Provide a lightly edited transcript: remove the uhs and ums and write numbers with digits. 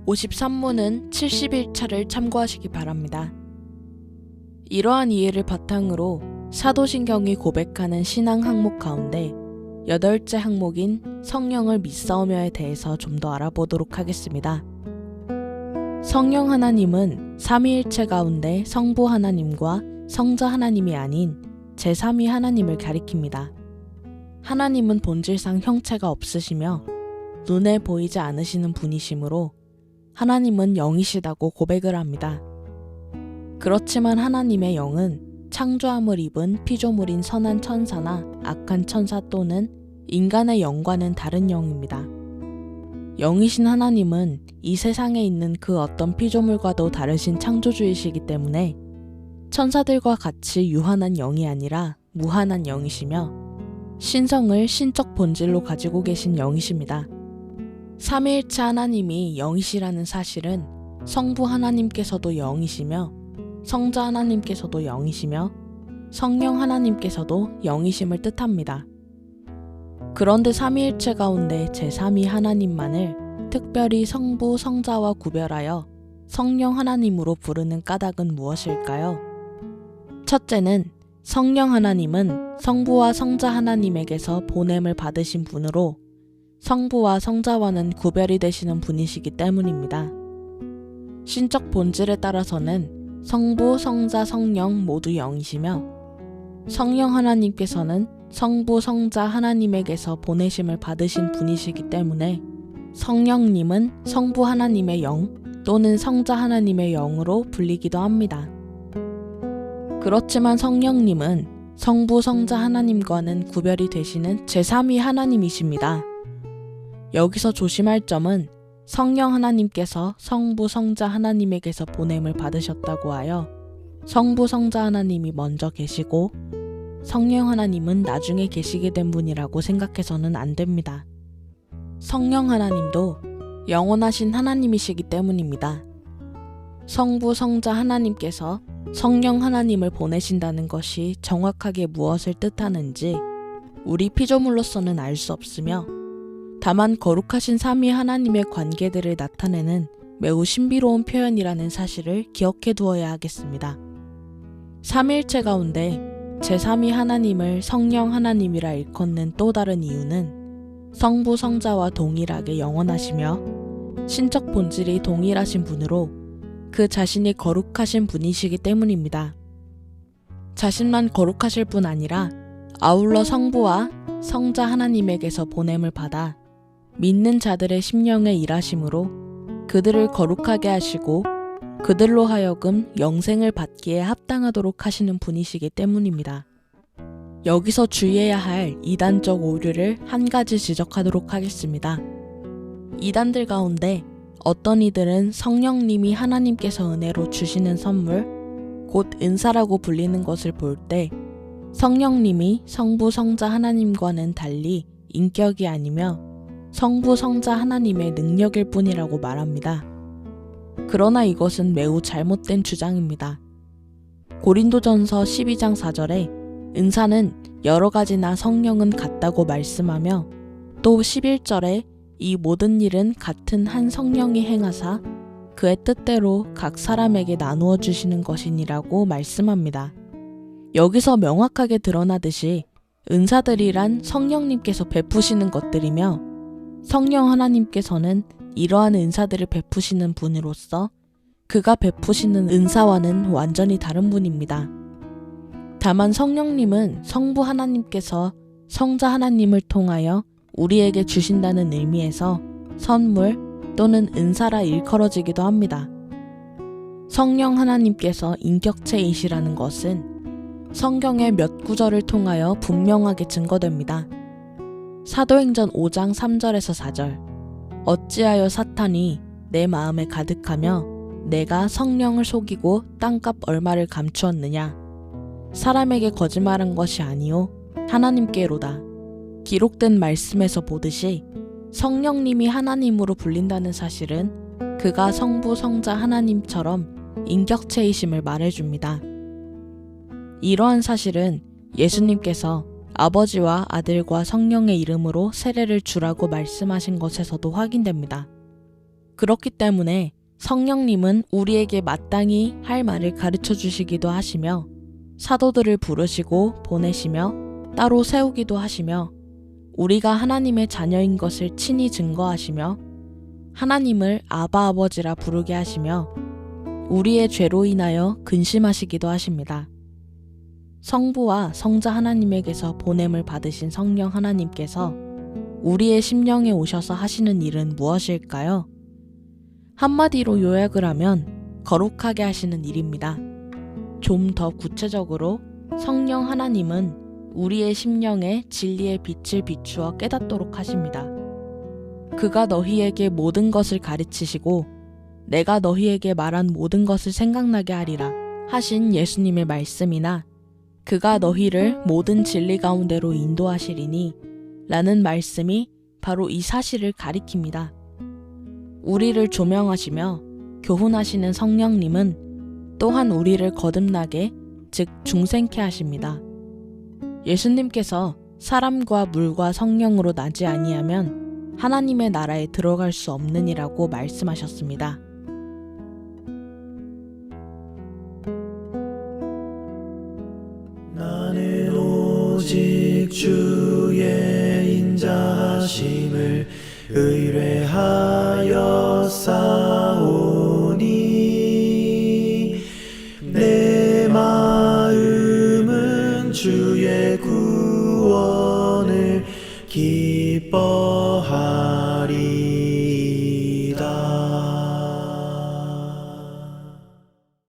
53문은 71차를 참고하시기 바랍니다. 이러한 이해를 바탕으로 사도신경이 고백하는 신앙 항목 가운데 8째 항목인 성령을 믿사오며에 대해서 좀 더 알아보도록 하겠습니다. 성령 하나님은 삼위일체 가운데 성부 하나님과 성자 하나님이 아닌 제3위 하나님을 가리킵니다. 하나님은 본질상 형체가 없으시며 눈에 보이지 않으시는 분이시므로 하나님은 영이시다고 고백을 합니다. 그렇지만 하나님의 영은 창조함을 입은 피조물인 선한 천사나 악한 천사 또는 인간의 영과는 다른 영입니다. 영이신 하나님은 이 세상에 있는 그 어떤 피조물과도 다르신 창조주이시기 때문에 천사들과 같이 유한한 영이 아니라 무한한 영이시며 신성을 신적 본질로 가지고 계신 영이십니다. 삼위일체 하나님이 영이시라는 사실은 성부 하나님께서도 영이시며 성자 하나님께서도 영이시며 성령 하나님께서도 영이심을 뜻합니다. 그런데 삼위일체 가운데 제3위 하나님만을 특별히 성부, 성자와 구별하여 성령 하나님으로 부르는 까닭은 무엇일까요? 첫째는 성령 하나님은 성부와 성자 하나님에게서 보냄을 받으신 분으로 성부와 성자와는 구별이 되시는 분이시기 때문입니다. 신적 본질에 따라서는 성부, 성자, 성령 모두 영이시며 성령 하나님께서는 성부, 성자 하나님에게서 보내심을 받으신 분이시기 때문에 성령님은 성부 하나님의 영 또는 성자 하나님의 영으로 불리기도 합니다. 그렇지만 성령님은 성부, 성자 하나님과는 구별이 되시는 제3위 하나님이십니다. 여기서 조심할 점은 성령 하나님께서 성부, 성자 하나님에게서 보냄을 받으셨다고 하여 성부, 성자 하나님이 먼저 계시고 성령 하나님은 나중에 계시게 된 분이라고 생각해서는 안 됩니다. 성령 하나님도 영원하신 하나님이시기 때문입니다. 성부, 성자 하나님께서 성령 하나님을 보내신다는 것이 정확하게 무엇을 뜻하는지 우리 피조물로서는 알 수 없으며 다만 거룩하신 삼위 하나님의 관계들을 나타내는 매우 신비로운 표현이라는 사실을 기억해 두어야 하겠습니다. 삼위일체 가운데 제3위 하나님을 성령 하나님이라 일컫는 또 다른 이유는 성부, 성자와 동일하게 영원하시며 신적 본질이 동일하신 분으로 그 자신이 거룩하신 분이시기 때문입니다. 자신만 거룩하실 뿐 아니라 아울러 성부와 성자 하나님에게서 보냄을 받아 믿는 자들의 심령에 일하심으로 그들을 거룩하게 하시고 그들로 하여금 영생을 받기에 합당하도록 하시는 분이시기 때문입니다. 여기서 주의해야 할 이단적 오류를 한 가지 지적하도록 하겠습니다. 이단들 가운데 어떤 이들은 성령님이 하나님께서 은혜로 주시는 선물, 곧 은사라고 불리는 것을 볼 때 성령님이 성부, 성자 하나님과는 달리 인격이 아니며 성부, 성자 하나님의 능력일 뿐이라고 말합니다. 그러나 이것은 매우 잘못된 주장입니다. 고린도전서 12장 4절에 은사는 여러 가지나 성령은 같다고 말씀하며 또 11절에 이 모든 일은 같은 한 성령이 행하사 그의 뜻대로 각 사람에게 나누어 주시는 것이니라고 말씀합니다. 여기서 명확하게 드러나듯이 은사들이란 성령님께서 베푸시는 것들이며 성령 하나님께서는 이러한 은사들을 베푸시는 분으로서 그가 베푸시는 은사와는 완전히 다른 분입니다. 다만 성령님은 성부 하나님께서 성자 하나님을 통하여 우리에게 주신다는 의미에서 선물 또는 은사라 일컬어지기도 합니다. 성령 하나님께서 인격체이시라는 것은 성경의 몇 구절을 통하여 분명하게 증거됩니다. 사도행전 5장 3절에서 4절 어찌하여 사탄이 내 마음에 가득하며 내가 성령을 속이고 땅값 얼마를 감추었느냐 사람에게 거짓말한 것이 아니요 하나님께로다. 기록된 말씀에서 보듯이 성령님이 하나님으로 불린다는 사실은 그가 성부, 성자 하나님처럼 인격체이심을 말해줍니다. 이러한 사실은 예수님께서 아버지와 아들과 성령의 이름으로 세례를 주라고 말씀하신 것에서도 확인됩니다. 그렇기 때문에 성령님은 우리에게 마땅히 할 말을 가르쳐 주시기도 하시며 사도들을 부르시고 보내시며 따로 세우기도 하시며 우리가 하나님의 자녀인 것을 친히 증거하시며 하나님을 아바 아버지라 부르게 하시며 우리의 죄로 인하여 근심하시기도 하십니다. 성부와 성자 하나님에게서 보냄을 받으신 성령 하나님께서 우리의 심령에 오셔서 하시는 일은 무엇일까요? 한마디로 요약을 하면 거룩하게 하시는 일입니다. 좀 더 구체적으로 성령 하나님은 우리의 심령에 진리의 빛을 비추어 깨닫도록 하십니다. 그가 너희에게 모든 것을 가르치시고 내가 너희에게 말한 모든 것을 생각나게 하리라 하신 예수님의 말씀이나 그가 너희를 모든 진리 가운데로 인도하시리니 라는 말씀이 바로 이 사실을 가리킵니다. 우리를 조명하시며 교훈하시는 성령님은 또한 우리를 거듭나게 즉 중생케 하십니다. 예수님께서 사람과 물과 성령으로 나지 아니하면 하나님의 나라에 들어갈 수 없느니라고 말씀하셨습니다. 나는 오직 주의 인자하심을 의뢰하여 싸우니 내 마음은 주의 구원을 기뻐하니